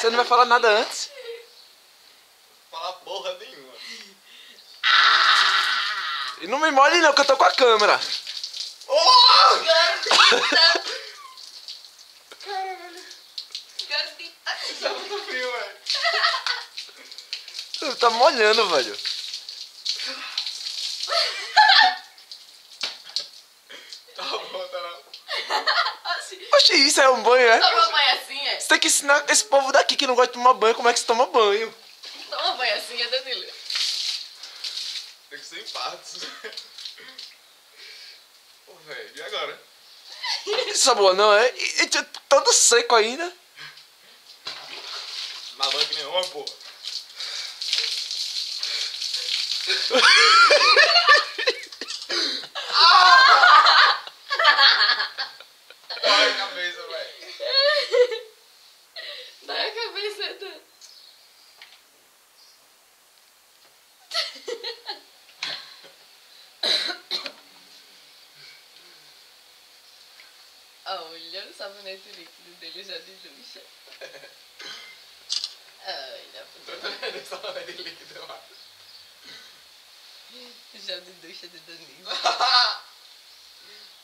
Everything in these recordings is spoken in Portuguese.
Você não vai falar nada antes? Não falar porra nenhuma. E não me molhe não, que eu tô com a câmera. Oh! Gordita! Caralho. Gordita! Tá muito frio, velho. Tá molhando, velho. Tá bom, tá não. Oxi, isso é um banho, é? Toma banho assim, é? Você tem que ensinar esse povo daqui que não gosta de tomar banho como é que se toma banho. Toma banho assim, é, Danilo? Tem que ser em partes. Pô, velho, e agora? Isso é boa, não é? E todo seco ainda. Na banho que nenhuma, pô. Ai, a cabeça, velho. Dá a cabeça, Dan. Olha o sabonete líquido dele já de ducha. Olha, Deixa eu ver de líquido, eu acho. já de ducha de Danilo.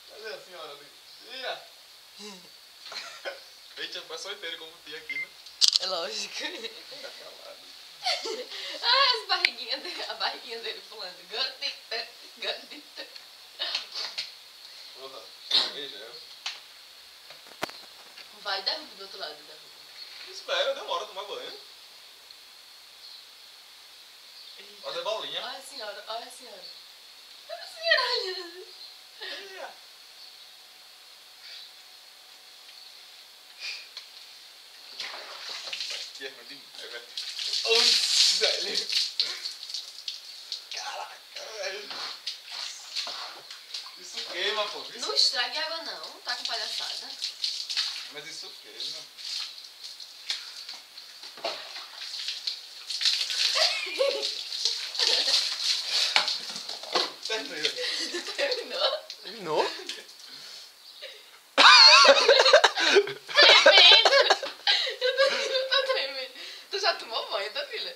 Cadê a senhora? Ia! Eita, é só inteiro como tinha aqui, né? É lógico. Tá calado. Ah, a barriguinha dele pulando. Gordita, gordita. Porra, beijão. Vai, derruba do outro lado, derruba. Espera, demora a tomar banho. Fazer bolinha. Olha a senhora, olha a senhora. Olha a senhora olhando. Ia. Que é ruim demais, velho. Oxi, velho. Caraca, velho. Isso queima, pô. Não estrague água não, tá com palhaçada. Mas isso queima. Terminei. Terminou? Terminou? Tremendo! Eu tô tremendo. Tu já tomou banho, tá, filha?